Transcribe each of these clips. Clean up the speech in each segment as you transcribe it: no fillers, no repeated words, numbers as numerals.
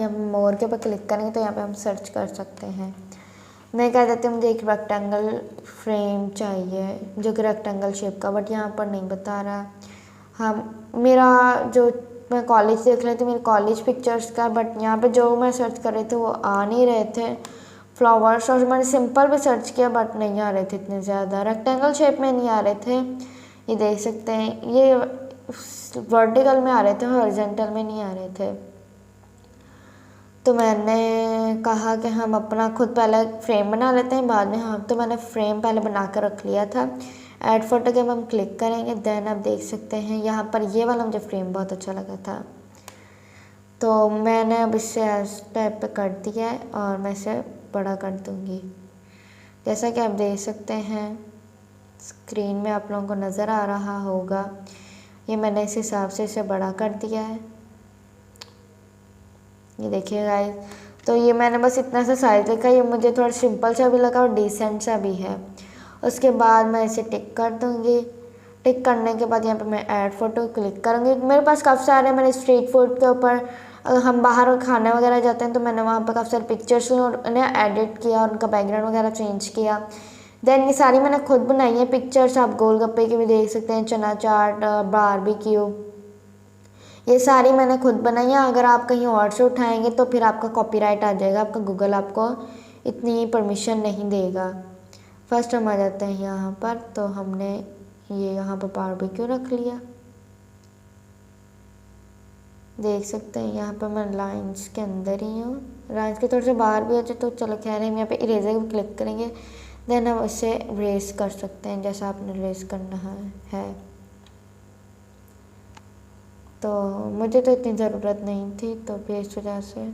हम मोर के ऊपर क्लिक करेंगे तो यहाँ पे हम सर्च कर सकते हैं। मैं कह देती हूँ मुझे एक रेक्टेंगल फ्रेम चाहिए जो कि रेक्टेंगल शेप का, बट यहाँ पर नहीं बता रहा। हम मेरा जो मैं कॉलेज देख रही थी मेरे कॉलेज पिक्चर्स का, बट यहाँ पे जो मैं सर्च कर रही थी वो आ नहीं रहे थे फ्लावर्स। और मैंने सिंपल भी सर्च किया बट नहीं आ रहे थे इतने ज़्यादा, रेक्टेंगल शेप में नहीं आ रहे थे। ये देख सकते हैं, ये वर्टिकल में आ रहे थे, हॉरिजॉन्टल में नहीं आ रहे थे। तो मैंने कहा कि हम अपना खुद पहले फ्रेम बना लेते हैं बाद में। हाँ, तो मैंने फ्रेम पहले बना कर रख लिया था। ऐड फोटो के हम क्लिक करेंगे, देन आप देख सकते हैं यहाँ पर ये वाला मुझे फ्रेम बहुत अच्छा लगा था, तो मैंने अब इससे इस टाइप पे कर दिया है और मैं इसे बड़ा कर दूँगी। जैसा कि आप देख सकते हैं स्क्रीन में आप लोगों को नज़र आ रहा होगा, ये मैंने इस हिसाब से इसे बड़ा कर दिया है। ये देखिए गाइस, तो ये मैंने बस इतना सा साइज लिखा, ये मुझे थोड़ा सिंपल सा भी लगा और डिसेंट सा भी है। उसके बाद मैं इसे टिक कर दूँगी। टिक करने के बाद यहाँ पे मैं ऐड फोटो क्लिक करूँगी। मेरे पास काफ़ी सारे, मैंने स्ट्रीट फूड के ऊपर हम बाहर खाने वगैरह जाते हैं तो मैंने वहाँ पर काफ़ी सारे पिक्चर्स ली और उन्हें एडिट किया और उनका बैकग्राउंड वगैरह चेंज किया। देन ये सारी मैंने खुद बनाई है पिक्चर्स। आप गोलगप्पे की भी देख सकते हैं, चना चाट, बारबेक्यू, ये सारी मैंने खुद बनाई है। अगर आप कहीं और से उठाएंगे तो फिर आपका कॉपीराइट आ जाएगा, आपका गूगल आपको इतनी परमिशन नहीं देगा। फर्स्ट हम आ जाते हैं यहाँ पर, तो हमने ये यहाँ पर बारबेक्यू रख लिया। देख सकते हैं यहाँ पर मैं लाइंस के अंदर ही हूँ, लाइंस के थोड़े से बाहर भी हो जाए तो चलो खैर हम यहाँ पे इरेजर को क्लिक करेंगे। देन हम इसे रेस कर सकते हैं जैसा आपने रेस करना है। तो मुझे तो इतनी ज़रूरत नहीं थी तो फिर इस वजह से,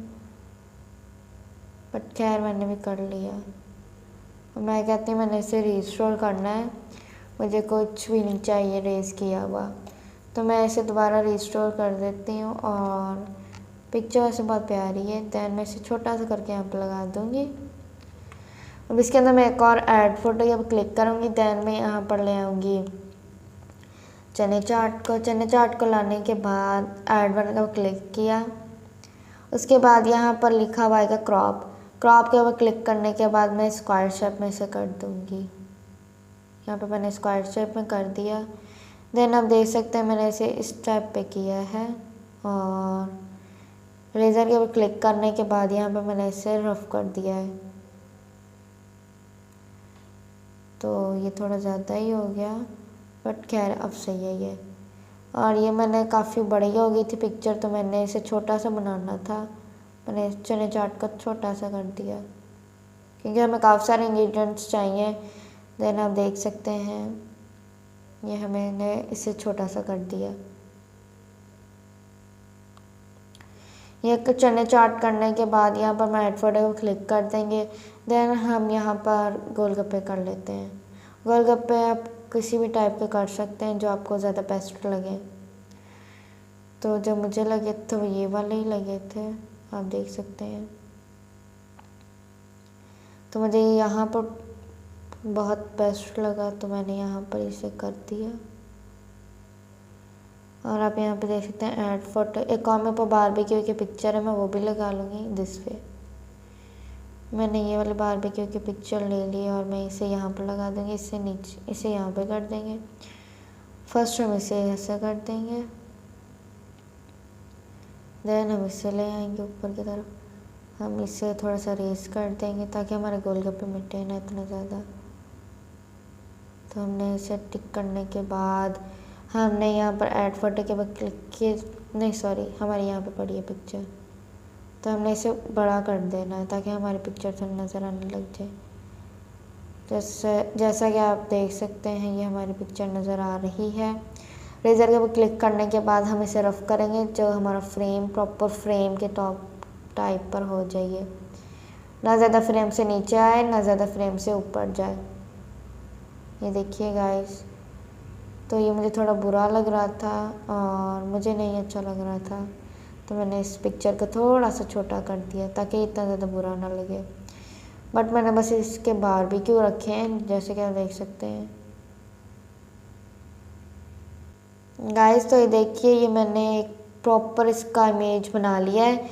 बट खैर मैंने भी कर लिया। मैं कहती हूँ मैंने इसे रिस्टोर करना है, मुझे कुछ भी नहीं चाहिए रेस किया हुआ, तो मैं इसे दोबारा रिस्टोर कर देती हूँ। और पिक्चर वैसे बहुत प्यारी है। देन मैं इसे छोटा सा करके यहाँ पर लगा दूँगी। अब इसके अंदर मैं एक और ऐड फोटो यहाँ पर क्लिक करूँगी। देन मैं यहाँ पर ले आऊँगी चने चाट को लाने के बाद ऐड बटन का क्लिक किया। उसके बाद यहाँ पर लिखा हुआ आएगा क्रॉप के ऊपर क्लिक करने के बाद मैं स्क्वायर शेप में इसे कर दूँगी। यहाँ पे मैंने स्क्वायर शेप में कर दिया। देन आप देख सकते हैं मैंने इसे इस टाइप पे किया है और रेजर के ऊपर क्लिक करने के बाद यहाँ पे मैंने इसे रफ कर दिया है। तो ये थोड़ा ज़्यादा ही हो गया बट खैर अब सही है ये। और ये मैंने काफ़ी बड़ी हो गई थी पिक्चर, तो मैंने इसे छोटा सा बनाना था, मैंने चने चाट को छोटा सा कर दिया क्योंकि हमें काफ़ी सारे इंग्रेडिएंट्स चाहिए। देन आप देख सकते हैं ये हमने इसे छोटा सा कर दिया। ये चने चाट करने के बाद यहाँ पर मैं ऐड फोटो को क्लिक कर देंगे। देन हम यहाँ पर गोलगप्पे कर लेते हैं। गोलगप्पे आप किसी भी टाइप के कर सकते हैं जो आपको ज़्यादा बेस्ट लगे। तो जो मुझे लगे तो ये वाले ही लगे थे, आप देख सकते हैं। तो मुझे यहाँ पर बहुत बेस्ट लगा तो मैंने यहाँ पर इसे कर दिया। और आप यहाँ पे देख सकते हैं ऐड फोटो। एक और मेरे पास बारबेक्यू की पिक्चर है, मैं वो भी लगा लूँगी दिस पे। मैंने ये वाले बारबेक्यू की पिक्चर ले ली और मैं इसे यहाँ पर लगा दूँगी। इससे नीचे इसे यहाँ पे कर देंगे। फर्स्ट हम इसे ऐसा कर देंगे, देन हम इसे ले आएंगे ऊपर की तरफ। हम इसे थोड़ा सा रेस कर देंगे ताकि हमारे गोलगप्पे मिटे ना इतना ज़्यादा। तो हमने इसे टिक करने के बाद हमने यहाँ पर ऐड फोटो के बाद क्लिक किए, नहीं सॉरी हमारे यहाँ पे पड़ी है पिक्चर, तो हमने इसे बड़ा कर देना है ताकि हमारी पिक्चर थोड़ी नज़र आने लग जाए। जैसा कि आप देख सकते हैं ये हमारी पिक्चर नज़र आ रही है। रेजर के ऊपर क्लिक करने के बाद हम इसे रफ करेंगे जो हमारा फ्रेम प्रॉपर फ्रेम के टॉप टाइप पर हो जाइए, ना ज़्यादा फ्रेम से नीचे आए ना ज़्यादा फ्रेम से ऊपर जाए। ये देखिए गाइस, तो ये मुझे थोड़ा बुरा लग रहा था और मुझे नहीं अच्छा लग रहा था, तो मैंने इस पिक्चर को थोड़ा सा छोटा कर दिया ताकि इतना ज़्यादा बुरा ना लगे। बट मैंने बस इसके बारबेक्यू रखे हैं जैसे कि आप देख सकते हैं गाइस। तो ये देखिए ये मैंने एक प्रॉपर इसका इमेज बना लिया है।